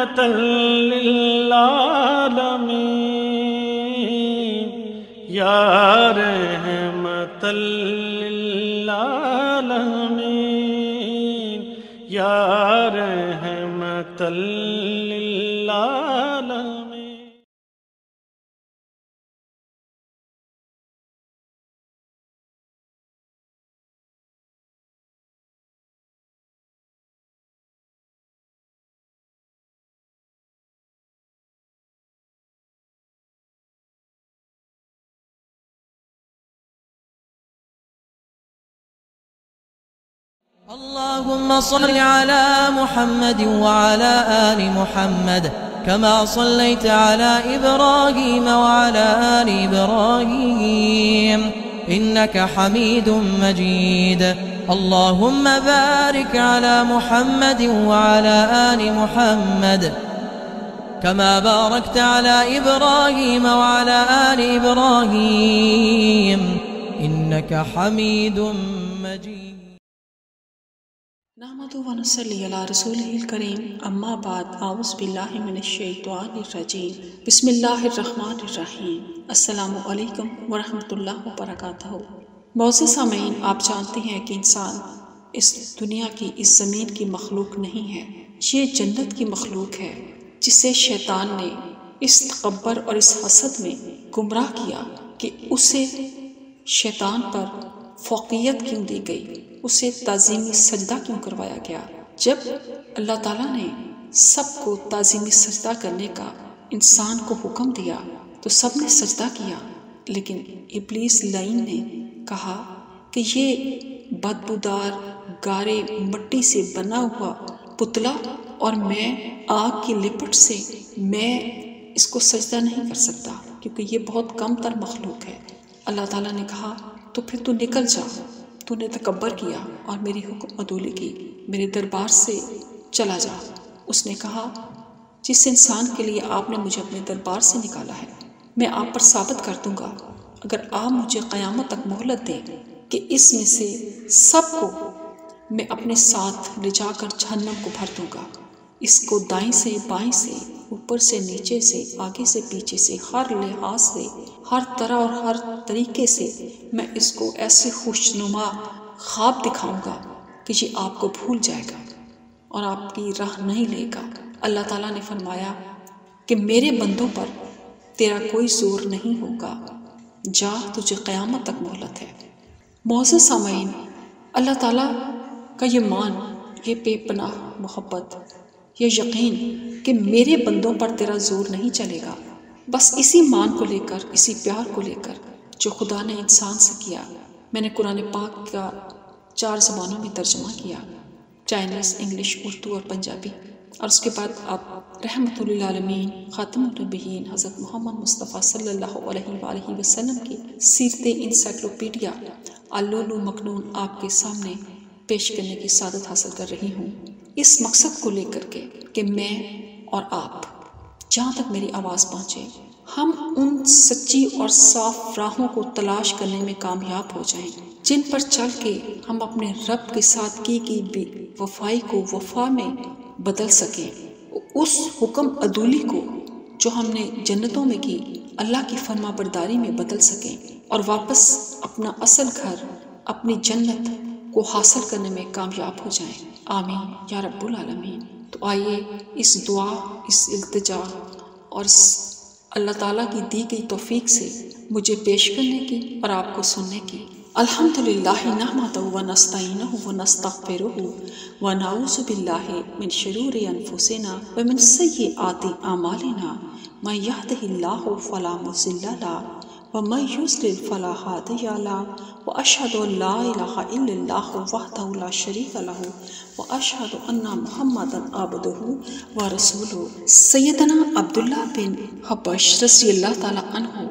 رحمة للعالمين يا رحمة للعالمين يا رحمة للعالمين. اللهم صل على محمد وعلى آل محمد كما صليت على إبراهيم وعلى آل إبراهيم إنك حميد مجيد. اللهم بارك على محمد وعلى آل محمد كما باركت على إبراهيم وعلى آل إبراهيم إنك حميد مجيد. نحمده ونصلي على رسوله الكريم اما بعد اعوذ باللہ من الشیطان الرجیم بسم اللہ الرحمن الرحیم. السلام علیکم ورحمۃ اللہ وبرکاتہ. معزز سامعین، آپ جانتے ہیں کہ انسان اس دنیا کی، اس زمین کی مخلوق نہیں ہے. یہ جنت کی مخلوق ہے جسے شیطان نے اس تکبر اور اس حسد میں گمراہ کیا کہ اسے شیطان پر فوقیت کیوں دی گئی، اسے تعظیمی سجدہ کیوں کروایا گیا. جب اللہ تعالیٰ نے سب کو تعظیمی سجدہ کرنے کا انسان کو حکم دیا تو سب نے سجدہ کیا، لیکن ابلیس لعین نے کہا کہ یہ بدبودار گارے مٹی سے بنا ہوا پتلا اور میں آگ کی لپٹ سے میں اس کو سجدہ نہیں کر سکتا کیونکہ یہ بہت کم تر مخلوق ہے. اللہ تعالیٰ نے کہا تو پھر تو نکل جا، تو نے تکبر کیا اور میری حکم عدولی کی، میرے دربار سے چلا جا. اس نے کہا جس انسان کے لیے آپ نے مجھے اپنے دربار سے نکالا ہے میں آپ پر ثابت کر دوں گا اگر آپ مجھے قیامت تک مہلت دیں کہ اس میں سے سب کو میں اپنے ساتھ لے جا کر جہنم کو بھر دوں گا. اس کو دائیں سے بائیں سے، اوپر سے نیچے سے، آگے سے پیچھے سے، ہر لحاظ سے، ہر طرح اور ہر طریقے سے میں اس کو ایسے خوشنما خواب دکھاؤں گا کہ یہ آپ کو بھول جائے گا اور آپ کی راہ نہیں لے گا. اللہ تعالیٰ نے فرمایا کہ میرے بندوں پر تیرا کوئی زور نہیں ہوگا، جا تجھے قیامت تک مہلت ہے. معزز سامعین، اللہ تعالیٰ کا یہ مان، یہ بے پناہ محبت، یہ یقین کہ میرے بندوں پر تیرا زور نہیں چلے گا، بس اسی مان کو لے کر، اسی پیار کو لے کر جو خدا نے انسان سے کیا. میں نے قرآن پاک کا 4 زبانوں میں ترجمہ کیا، چائنیز، انگلش، اردو اور پنجابی، اور اس کے بعد آپ رحمت للعالمین خاتم النبیین حضرت محمد مصطفیٰ صلی اللہ علیہ وآلہ وسلم کی سیرت انسائکلوپیڈیا اللؤلؤ مکنون آپ کے سامنے پیش کرنے کی سعادت حاصل کر رہی ہوں، اس مقصد کو لے کر کے کہ میں اور آپ جہاں تک میری آواز پہنچے ہم ان سچی اور صاف راہوں کو تلاش کرنے میں کامیاب ہو جائیں جن پر چل کے ہم اپنے رب کے ساتھ کی بے وفائی کو وفا میں بدل سکیں، اس حکم عدولی کو جو ہم نے جنتوں میں کی اللہ کی فرما برداری میں بدل سکیں اور واپس اپنا اصل گھر، اپنی جنت کو حاصل کرنے میں کامیاب ہو جائیں. آمین یا رب العالمین. تو آئیے اس دعا، اس التجا اور اللہ تعالیٰ کی دی گئی توفیق سے مجھے پیش کرنے کی اور آپ کو سننے کی. الحمدللہ نحمدہ ونستعینہ ونستغفرہ ونعوذ باللہ من شرور انفسنا ومن سیئات اعمالنا من یہدہ اللہ فلا مضل لہ ومن یضلل فلا ہادی لہ واشہد ان لا الہ الا اللہ وحدہ لا شریک لہ واشہد ان محمدا عبدہ ورسولہ. سیدنا عبداللہ بن حبش رضی اللہ تعالی عنہ،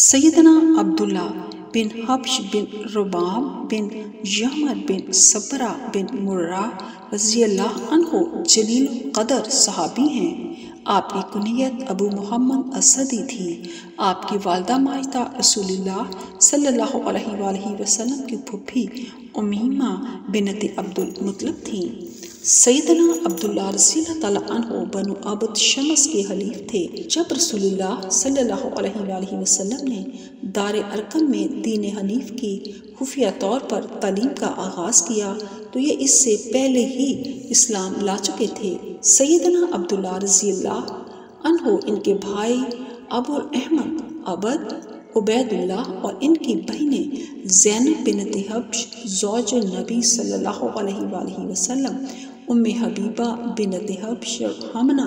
سیدنا عبداللہ بن حبش بن ربام بن یحمد بن صبرہ بن مرہ رضی اللہ عنہ جلیل قدر صحابی ہیں. آپ کی کنیت ابو محمد اسدی تھی. آپ کی والدہ ماجدہ رسول اللہ صلی اللہ علیہ وآلہ وسلم کی پھوپھی امیمہ بنت عبد المطلب تھیں. سیدنا عبداللہ رضی اللہ تعالیٰ عنہ بنو عبد شمس کے حلیف تھے۔ جب رسول اللہ صلی اللہ علیہ وآلہ وسلم نے دار ارقم میں دین حنیف کی خفیہ طور پر تعلیم کا آغاز کیا تو یہ اس سے پہلے ہی اسلام لا چکے تھے۔ سیدنا عبداللہ رضی اللہ عنہ، ان کے بھائی ابو احمد عبد عبید اللہ اور ان کی بہنیں زینب بنت حبش زوج النبی صلی اللہ علیہ وآلہ وسلم، ام حبیبہ بنت حبش اور حمنہ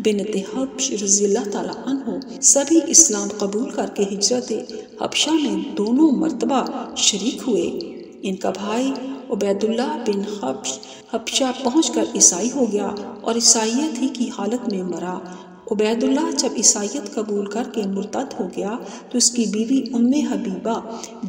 بنت حبش رضی اللہ تعالیٰ عنہ سبھی اسلام قبول کر کے ہجرت حبشہ میں دونوں مرتبہ شریک ہوئے۔ ان کا بھائی عبید اللہ بن حبش حبشہ پہنچ کر عیسائی ہو گیا اور عیسائیت ہی کی حالت میں مرا۔ عبید اللہ جب عیسائیت قبول کر کے مرتد ہو گیا تو اس کی بیوی ام حبیبہ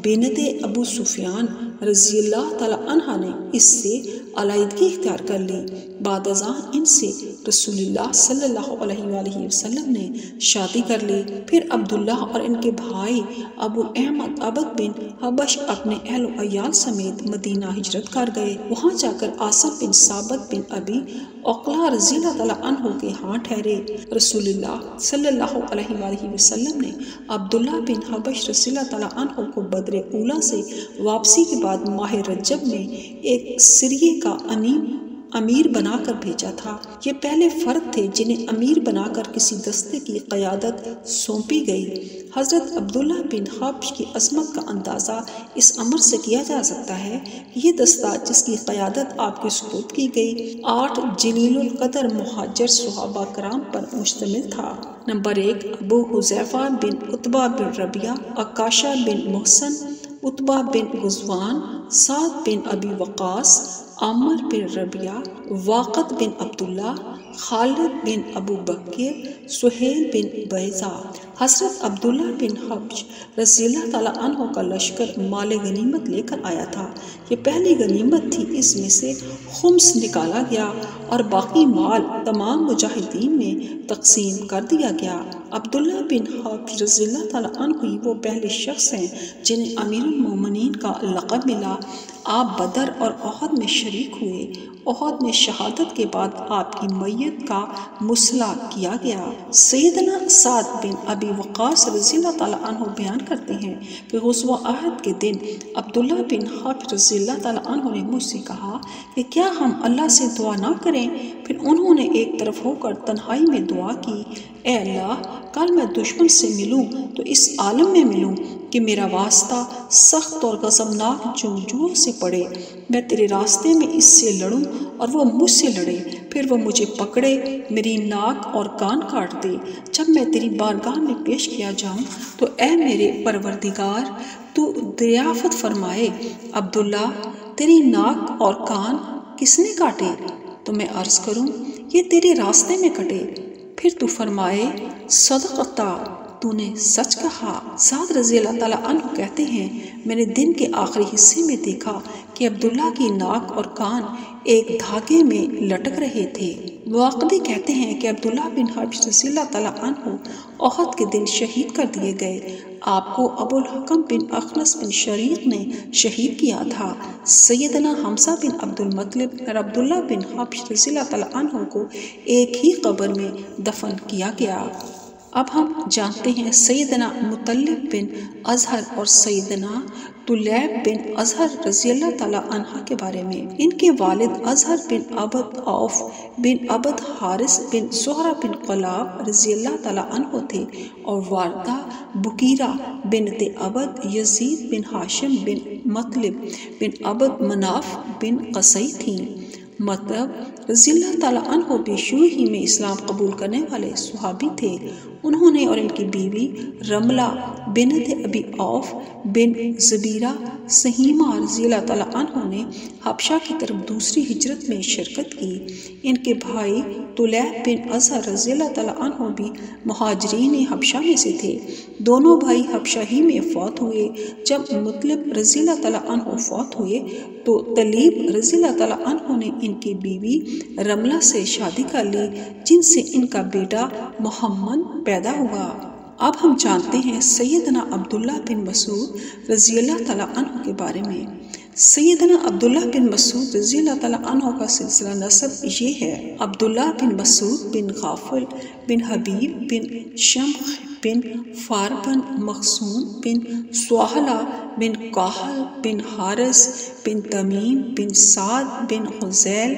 بنت ابو سفیان رضی اللہ تعالیٰ عنہ نے اس سے علیحدگی اختیار کر لی۔ بعد ازاں ان سے رسول اللہ صلی اللہ علیہ وآلہ وسلم نے شادی کر لی۔ پھر عبداللہ اور ان کے بھائی ابو احمد عبد بن حبش اپنے اہل و عیال سمیت مدینہ ہجرت کر گئے۔ وہاں جا کر عاصم بن ثابت بن ابی عقلہ رضی اللہ تعالیٰ عنہ کے ہاں ٹھہرے۔ رسول اللہ صلی اللہ علیہ وآلہ وسلم نے عبداللہ بن حبش رضی اللہ تعالیٰ عنہ کو بدر اولیٰ سے واپسی کے بعد ماہ رجب میں ایک سریے کا امیر بنا کر بھیجا تھا۔ یہ پہلے فرد تھے جنہیں امیر بنا کر کسی دستے کی قیادت سونپی گئی۔ حضرت عبداللہ بن حبش کی عظمت کا اندازہ اس امر سے کیا جا سکتا ہے کہ یہ دستہ جس کی قیادت آپ کے سپرد کی گئی 8 جلیل القدر مہاجر صحابہ کرام پر مشتمل تھا۔ نمبر 1، ابو حذیفہ بن عتبہ بن ربیعہ، عکاشہ بن محسن، عتبہ بن غزوان، سعد بن ابی وقاص، عامر بن ربیعہ، واقد بن عبداللہ، خالد بن ابو بکر، سہیل بن بیضہ۔ حضرت عبداللہ بن حبش رضی اللہ تعالیٰ عنہ کا لشکر مال غنیمت لے کر آیا تھا۔ یہ پہلی غنیمت تھی، اس میں سے خمس نکالا گیا اور باقی مال تمام مجاہدین میں تقسیم کر دیا گیا۔ عبداللہ بن حبش رضی اللہ تعالیٰ عنہ ہی وہ پہلے شخص ہیں جنہیں امیر المومنین کا لقب ملا۔ آپ بدر اور احد میں شریک ہوئے۔ احد میں شہادت کے بعد آپ کی میت کا مصلح کیا گیا۔ سیدنا سعد بن ابی وقاص رضی اللہ تعالیٰ عنہ بیان کرتے ہیں کہ غزوہ احد کے دن عبداللہ بن حبش رضی اللہ تعالیٰ عنہ نے مجھ سے کہا کہ کیا ہم اللہ سے دعا نہ کریں؟ پھر انہوں نے ایک طرف ہو کر تنہائی میں دعا کی، اے اللہ، کل میں دشمن سے ملوں تو اس عالم میں ملوں کہ میرا واسطہ سخت اور غضبناک جنگجوؤں سے پڑے، میں تیرے راستے میں اس سے لڑوں اور وہ مجھ سے لڑے، پھر وہ مجھے پکڑے، میری ناک اور کان کاٹ دے۔ جب میں تیری بارگاہ میں پیش کیا جاؤں تو اے میرے پروردگار تو دریافت فرمائے، عبداللہ تیری ناک اور کان کس نے کاٹے؟ تو میں عرض کروں یہ تیرے راستے میں کٹے، پھر تو فرمائے صدقتا، تو نے سچ کہا۔ سعد رضی اللہ تعالیٰ عنہ کہتے ہیں میں نے دن کے آخری حصے میں دیکھا کہ عبداللہ کی ناک اور کان ایک دھاگے میں لٹک رہے تھے۔ واقدی کہتے ہیں کہ عبداللہ بن حبش رضی اللہ تعالیٰ عنہ احد کے دن شہید کر دیے گئے۔ آپ کو ابو الحکم بن اخنس بن شریق نے شہید کیا تھا۔ سیدنا حمزہ بن عبد المطلب اور عبداللہ بن حبش رضی اللہ تعالیٰ عنہ کو ایک ہی قبر میں دفن کیا گیا۔ اب ہم جانتے ہیں سیدنا مطلب بن اظہر اور سیدنا طلیب بن اظہر رضی اللہ تعالیٰ عنہ کے بارے میں۔ ان کے والد اظہر بن عبد عوف بن عبد حارث بن زہرہ بن قلاب رضی اللہ تعالیٰ عنہ تھے اور والدہ بکیرہ بنت عبد یزید بن ہاشم بن مطلب بن عبد مناف بن قصی تھیں۔ مطلب رضی اللہ تعالیٰ عنہ بھی شروع ہی میں اسلام قبول کرنے والے صحابی تھے۔ انہوں نے اور ان کی بیوی رملہ بنت ابی عوف بن زبیرہ سہیمہ رضی اللہ تعالیٰ عنہ نے حبشہ کی طرف دوسری ہجرت میں شرکت کی۔ ان کے بھائی طلیب بن اظہر رضی اللہ تعالیٰ عنہ بھی مہاجرین حبشہ میں سے تھے۔ دونوں بھائی حبشہ ہی میں فوت ہوئے۔ جب مطلب رضی اللہ تعالیٰ عنہ فوت ہوئے تو طلیب رضی اللہ تعالیٰ عنہ نے ان کی بیوی رملہ سے شادی کر لی، جن سے ان کا بیٹا محمد پیدا ہوا۔ اب ہم جانتے ہیں سیدنا عبداللہ بن مسعود رضی اللہ تعالیٰ عنہ کے بارے میں۔ سیدنا عبداللہ بن مسعود رضی اللہ تعالیٰ عنہ کا سلسلہ نسب یہ ہے: عبداللہ بن مسعود بن غافل بن حبیب بن شمخ بن فار بن مخزوم بن سہلہ بن کاہل بن حارث بن تمیم بن سعد بن حذیل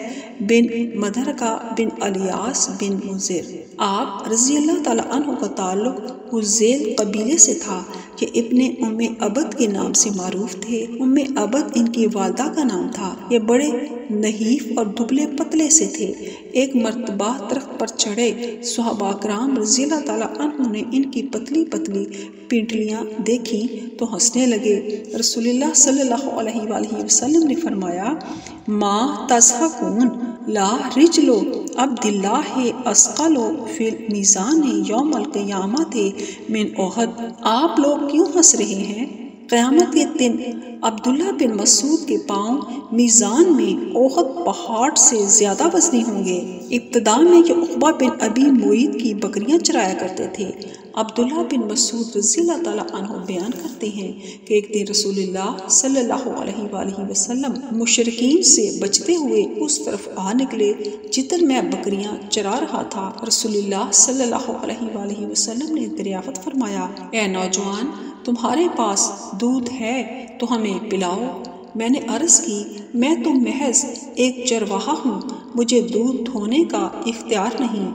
بن مدرکہ بن الیاس بن مضر۔ آپ رضی اللہ تعالیٰ عنہ کا تعلق حذیل قبیلے سے تھا۔ یہ ابن ام عبد کے نام سے معروف تھے۔ ام عبد ان کی والدہ کا نام تھا۔ یہ بڑے نحیف اور دبلے پتلے سے تھے۔ ایک مرتبہ درخت پر چڑھے صحابہ کرام رضی اللہ تعالیٰ عنہ نے ان کی پتلی پتلی پنڈلیاں دیکھی تو ہنسنے لگے۔ رسول اللہ صلی اللہ علیہ وآلہ وسلم نے فرمایا: ما تضحکون لا رجل عبد اللہ اثقل فی المیزان یوم القیامت من احد۔ آپ لوگ کیوں ہنس رہے ہیں؟ قیامت کے دن عبداللہ بن مسعود کے پاؤں میزان میں احد پہاڑ سے زیادہ وزنی ہوں گے۔ ابتدا میں یہ عقبہ بن ابی معیط کی بکریاں چرایا کرتے تھے۔ عبداللہ بن مسعود رضی اللہ تعالیٰ عنہ بیان کرتے ہیں کہ ایک دن رسول اللہ صلی اللہ علیہ وآلہ وسلم مشرکین سے بچتے ہوئے اس طرف آ نکلے جدھر میں بکریاں چرا رہا تھا۔ رسول اللہ صلی اللہ علیہ وآلہ وسلم نے دریافت فرمایا: اے نوجوان، تمہارے پاس دودھ ہے تو ہمیں پلاؤ۔ میں نے عرض کی: میں تو محض ایک چرواہا ہوں، مجھے دودھ دھونے کا اختیار نہیں،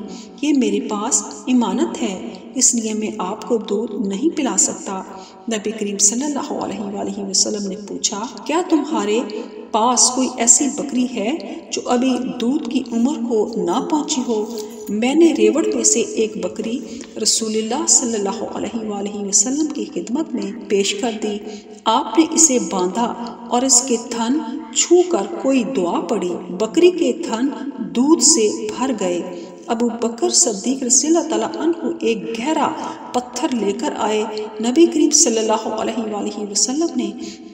یہ میرے پاس امانت ہے، اس لیے میں آپ کو دودھ نہیں پلا سکتا۔ نبی کریم صلی اللہ علیہ وآلہ وسلم نے پوچھا: کیا تمہارے پاس کوئی ایسی بکری ہے جو ابھی دودھ کی عمر کو نہ پہنچی ہو؟ میں نے ریوڑ میں سے ایک بکری رسول اللہ صلی اللہ علیہ وآلہ وسلم کی خدمت میں پیش کر دی۔ آپ نے اسے باندھا اور اس کے تھن چھو کر کوئی دعا پڑھی۔ بکری کے تھن دودھ سے بھر گئے۔ ابو بکر صدیق رضی اللہ تعالیٰ عنہ ایک گہرا پتھر لے کر آئے۔ نبی کریم صلی اللہ علیہ وآلہ وسلم نے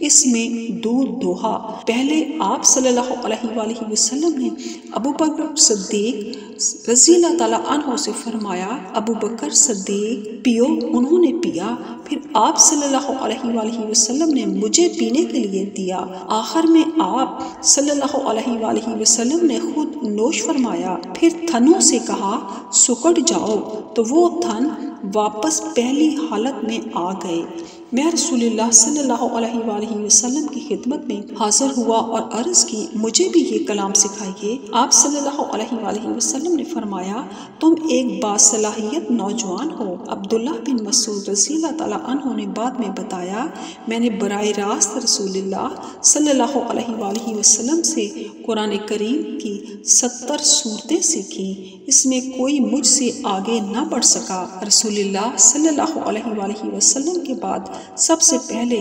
اس میں دودھ دوہا۔ پہلے آپ صلی اللہ علیہ وآلہ وسلم نے ابو بکر صدیق رضی اللہ تعالیٰ عنہ سے فرمایا: ابو بکر صدیق پیو۔ انہوں نے پیا۔ پھر آپ صلی اللہ علیہ وآلہ وسلم نے مجھے پینے کے لیے دیا۔ آخر میں آپ صلی اللہ علیہ وآلہ وسلم نے خود نوش فرمایا۔ پھر تھنوں سے کہا: سکڑ جاؤ، تو وہ تھن واپس پہلی حالت میں آ گئے۔ میں رسول اللہ صلی اللہ علیہ وآلہ وسلم کی خدمت میں حاضر ہوا اور عرض کی: مجھے بھی یہ کلام سکھائیے۔ آپ صلی اللہ علیہ وآلہ وسلم نے فرمایا: تم ایک باصلاحیت نوجوان ہو۔ عبداللہ بن مسعود رضی اللہ تعالیٰ عنہ نے بعد میں بتایا: میں نے براہ راست رسول اللہ صلی اللہ علیہ وآلہ وسلم سے قرآن کریم کی 70 صورتیں سیکھی، اس میں کوئی مجھ سے آگے نہ بڑھ سکا۔ رسول اللہ صلی اللہ علیہ وآلہ وسلم کے بعد سب سے پہلے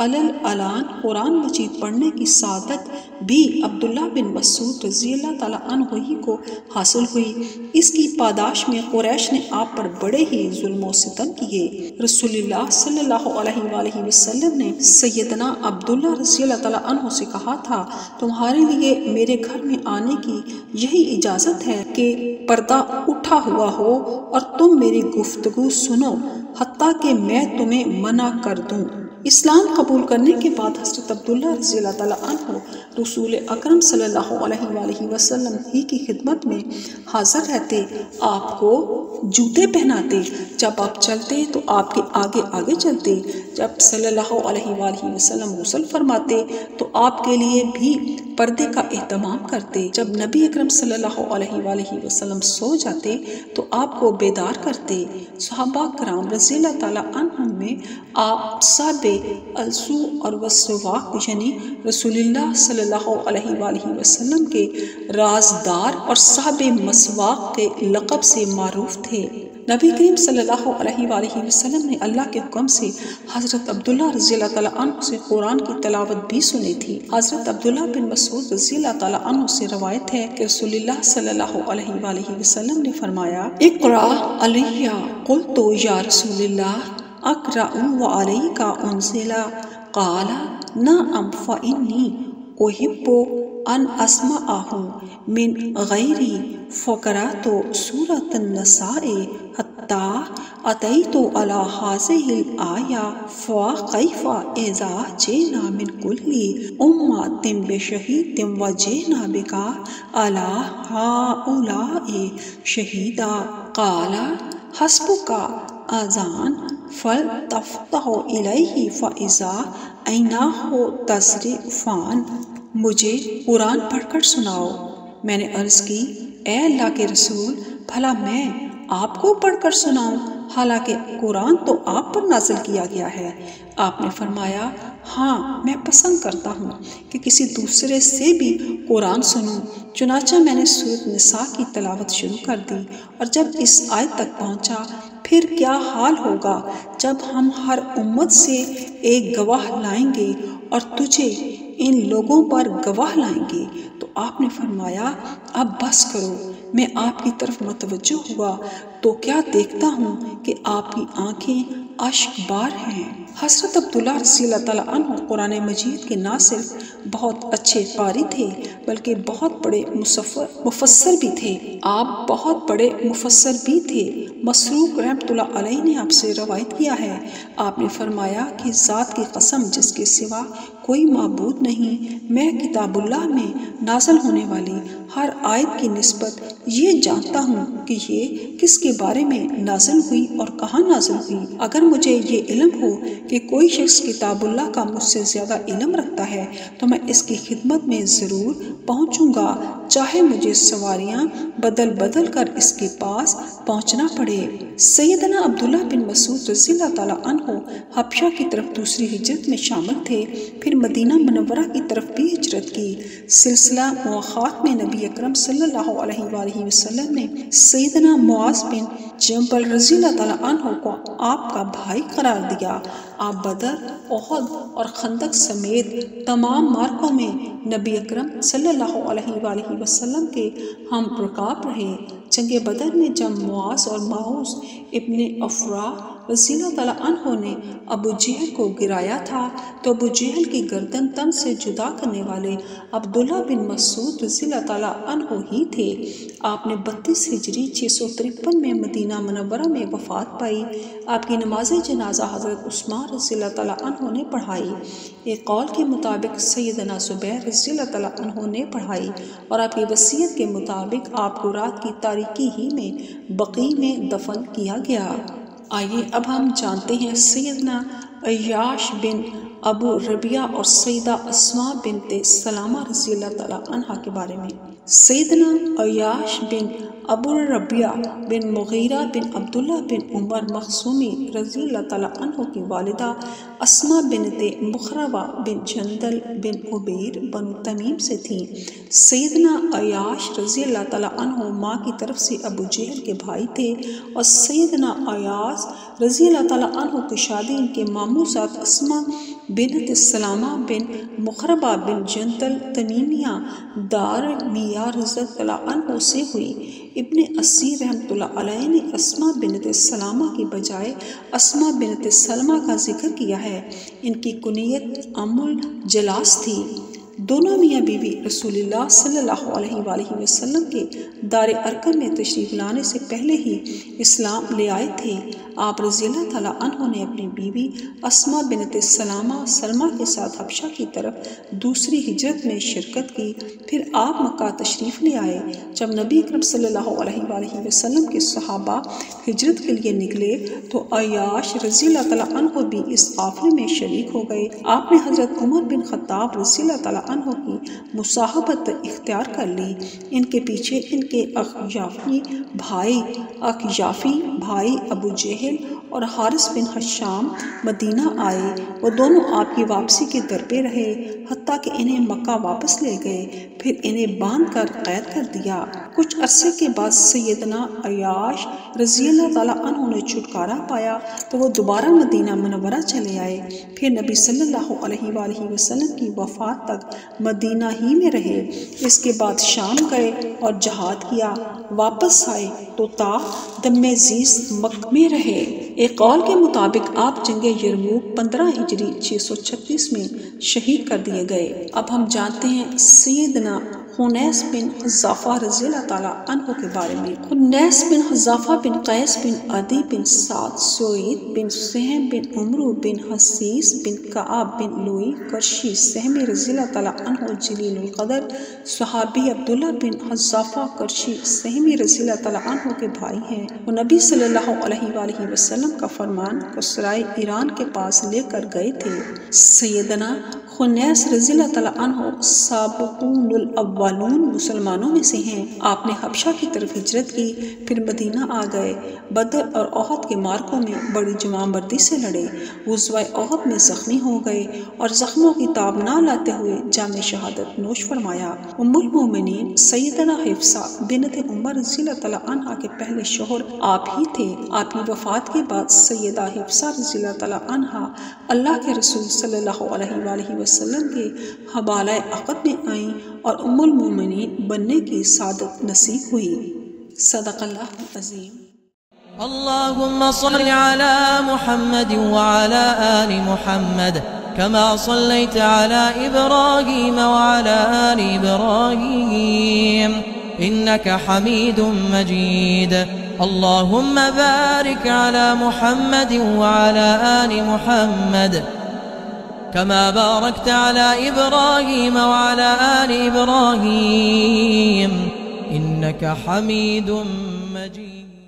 علن قرآن مجید پڑھنے کی سعادت بھی عبداللہ بن مسعود رضی اللہ تعالیٰ عنہ ہی کو حاصل ہوئی۔ اس کی پاداش میں قریش نے آپ پر بڑے ہی ظلم و ستم کیے۔ رسول اللہ صلی اللہ علیہ وآلہ وسلم نے سیدنا عبداللہ رضی اللہ تعالیٰ عنہ سے کہا تھا: تمہارے لیے میرے گھر میں آنے کی یہی اجازت ہے کہ پردہ اٹھا ہوا ہو اور تم میری گفتگو سنو حتیٰ کہ میں تمہیں منع کر دوں۔ اسلام قبول کرنے کے بعد حضرت عبداللہ رضی اللہ تعالیٰ عنہ رسول اکرم صلی اللہ علیہ وآلہ وسلم ہی کی خدمت میں حاضر رہتے، آپ کو جوتے پہناتے، جب آپ چلتے تو آپ کے آگے آگے چلتے، جب صلی اللہ علیہ وآلہ وسلم غسل فرماتے تو آپ کے لیے بھی پردے کا اہتمام کرتے، جب نبی اکرم صلی اللہ علیہ وآلہ وسلم سو جاتے تو آپ کو بیدار کرتے۔ صحابہ کرام رضی اللہ تعالیٰ عنہ میں آپ صاحب السو اور وسواق یعنی رسول اللہ صلی اللہ علیہ وآلہ وسلم کے رازدار اور صاحب مسواق کے لقب سے معروف تھے۔ نبی کریم صلی اللہ علیہ وآلہ وسلم نے اللہ کے حکم سے حضرت عبداللہ رضی اللہ تعالیٰ عنہ سے قرآن کی تلاوت بھی سنی تھی۔ حضرت عبداللہ بن مسعود رضی اللہ تعالیٰ عنہ سے روایت ہے کہ رسول اللہ صلی اللہ علیہ وآلہ وسلم نے فرمایا: اقرأ علیہ قلت یا رسول اللہ اقرأ وعلیک انزل قال نعم فإنی احب ان اسمعہ من غیری فقرات سورۃ النساء حتی اتیت علی ہذہ الآیہ فکیف اذا جئنا من کل امۃ بشہید وجئنا بک علی ہؤلاء شہیدا قال حسبک اذان فالتفت الیہ فاذا عیناہ تذرفان، مجھے قرآن پڑھ کر سناؤ۔ میں نے عرض کی، اے اللہ کے رسول، بھلا میں آپ کو پڑھ کر سناؤں، حالانکہ قرآن تو آپ پر نازل کیا گیا ہے۔ آپ نے فرمایا، ہاں میں پسند کرتا ہوں کہ کسی دوسرے سے بھی قرآن سنوں۔ چنانچہ میں نے سورۃ نساء کی تلاوت شروع کر دی، اور جب اس آیت تک پہنچا، پھر کیا حال ہوگا جب ہم ہر امت سے ایک گواہ لائیں گے اور تجھے ان لوگوں پر گواہ لائیں گے، تو آپ نے فرمایا، اب بس کرو۔ میں آپ کی طرف متوجہ ہوا تو کیا دیکھتا ہوں کہ آپ کی آنکھیں اشک بار ہیں۔ حضرت عبداللہ رضی اللہ تعالیٰ عنہ قرآن مجید کے نہ صرف بہت اچھے قاری تھے بلکہ بہت بڑے مفسر بھی تھے۔ آپ بہت بڑے مفسر بھی تھے۔ مسروق رحمۃ اللہ علیہ نے آپ سے روایت کیا ہے، آپ نے فرمایا کہ ذات کی قسم جس کے سوا کوئی معبود نہیں، میں کتاب اللہ میں نازل ہونے والی ہر آیت کی نسبت یہ جانتا ہوں کہ یہ کس کے بارے میں نازل ہوئی اور کہاں نازل ہوئی۔ اگر مجھے یہ علم ہو کہ کوئی شخص کتاب اللہ کا مجھ سے زیادہ علم رکھتا ہے تو میں اس کی خدمت میں ضرور پہنچوں گا، چاہے مجھے سواریاں بدل بدل کر اس کے پاس پہنچنا پڑے۔ سیدنا عبداللہ بن مسعود رضی اللہ تعالیٰ عنہ حبشہ کی طرف دوسری ہجرت میں شامل تھے، پھر مدینہ منورہ کی طرف بھی ہجرت کی۔ سلسلہ مواخات میں نبی اکرم صلی اللہ علیہ وآلہ وسلم نے سیدنا معاذ بن جبل رضی اللہ تعالیٰ عنہ کو آپ کا بھائی قرار دیا۔ آپ بدر، احد اور خندق سمیت تمام معرکوں میں نبی اکرم صلی اللہ علیہ وآلہ وسلم کے ہم رکاب رہے۔ جنگ بدر میں جب معاذ اور معوذ ابن افرا رضی اللہ تعالیٰ عنہ نے ابو جہل کو گرایا تھا تو ابو جہل کی گردن تن سے جدا کرنے والے عبداللہ بن مسعود رضی اللہ تعالیٰ عنہ ہی تھے۔ آپ نے 32 ہجری 653 میں مدینہ منورہ میں وفات پائی۔ آپ کی نماز جنازہ حضرت عثمان رضی اللہ تعالیٰ عنہ نے پڑھائی۔ ایک قول کے مطابق سیدنا زبیر رضی اللہ تعالیٰ عنہ نے پڑھائی، اور آپ کی وصیت کے مطابق آپ کو رات کی تاریکی ہی میں بقیع میں دفن کیا گیا۔ آئیے اب ہم جانتے ہیں سیدنا عیاش بن ابو ربیعہ اور سیدہ اسماء بنت سلامہ رضی اللہ تعالیٰ عنہا کے بارے میں۔ سیدنا عیاش بن ابو ربیعہ بن مغیرہ بن عبداللہ بن عمر مخزومی رضی اللہ تعالیٰ عنہ کی والدہ اسماء بنت مخربہ بن جندل بن عبیر بن تمیم سے تھیں۔ سیدنا عیاش رضی اللہ تعالیٰ عنہ ماں کی طرف سے ابو جہل کے بھائی تھے، اور سیدنا عیاش رضی اللہ تعالیٰ عنہ کی شادی ان کے ماموں ساتھ اسماء بنت سلامہ بن مخربہ بن جندل تمیمیہ دار میاں رضی اللہ عنہ سے ہوئی۔ ابن اسیر رحمۃ اللہ علیہ نے اسماء بنت سلامہ کی بجائے اسماء بنت سلمہ کا ذکر کیا ہے۔ ان کی کنیت ام الجلاس تھی۔ دونوں میاں بیوی رسول اللہ صلی اللہ علیہ وآلہ وسلم کے دار ارقم میں تشریف لانے سے پہلے ہی اسلام لے آئے تھے۔ آپ رضی اللہ تعالیٰ عنہ نے اپنی بیوی اسماء بنت سلمہ کے ساتھ حبشہ کی طرف دوسری ہجرت میں شرکت کی۔ پھر آپ مکہ تشریف لے آئے۔ جب نبی اکرم صلی اللہ علیہ وآلہ وسلم کے صحابہ ہجرت کے لیے نکلے تو عیاش رضی اللہ تعالیٰ عنہ بھی اس قافلے میں شریک ہو گئے۔ آپ نے حضرت عمر بن خطاب رضی اللہ تعالیٰ عنہ کی مصاحبت اختیار کر لی۔ ان کے پیچھے ان کے اخیافی بھائی ابو جہل اور حارث بن حشام مدینہ آئے۔ وہ دونوں آپ کی واپسی کے در پہ رہے حتیٰ کہ انہیں مکہ واپس لے گئے، پھر انہیں باندھ کر قید کر دیا۔ کچھ عرصے کے بعد سیدنا عیاش رضی اللہ تعالیٰ عنہ نے چھٹکارا پایا تو وہ دوبارہ مدینہ منورہ چلے آئے۔ پھر نبی صلی اللہ علیہ وآلہ وسلم کی وفات تک مدینہ ہی میں رہے۔ اس کے بعد شام گئے اور جہاد کیا۔ واپس آئے تو تا دم عزیز مکہ میں رہے۔ ایک قول کے مطابق آپ جنگ یرموک 15 ہجری 636 میں شہید کر دیے گئے۔ اب ہم جانتے ہیں سیدنا خنیس بن حذافہ رضی اللہ تعالیٰ عنہ کے بارے میں۔ خنیس بن حذافہ بن قیس بن عدی بن سعد سوید بن سہم بن عمرو بن حسیس بن کعب بن لوئی قرشی سہمی رضی اللہ تعالیٰ عنہ جلیل القدر صحابی عبداللہ بن حذافہ قرشی سہمی رضی اللہ تعالیٰ عنہ کے بھائی ہیں۔ وہ نبی صلی اللہ علیہ وآلہ وسلم کا فرمان کسرائے ایران کے پاس لے کر گئے تھے۔ سیدنا خنیس رضی اللہ تعالیٰ عنہ سابقون الاولون مسلمانوں میں سے ہیں۔ آپ نے حبشہ کی طرف ہجرت کی، پھر مدینہ آ گئے۔ بدر اور احد کے معرکوں میں بڑی جمامردی سے لڑے۔ غزوہ احد میں زخمی ہو گئے اور زخموں کی تاب نہ لاتے ہوئے جام شہادت نوش فرمایا۔ ام المومنین سیدنا حفصہ بنت عمر رضی اللہ تعالیٰ عنہ کے پہلے شوہر آپ ہی تھے۔ آپ کی وفات کے بعد سیدہ حفصہ رضی اللہ تعالیٰ عنہ اللہ کے رسول صلی اللہ علیہ وآلہ وسلم کے حوالہ عقد میں آئیں اور ام المومنین بننے کی سعادت نصیب ہوئی۔ صدق اللہ العظیم۔ اللهم صل على محمد وعلى آل محمد كما صليت على إبراهيم وعلى آل إبراهيم إنك حميد مجيد اللهم بارك على محمد وعلى آل محمد كما باركت على إبراهيم وعلى آل إبراهيم إنك حميد مجيد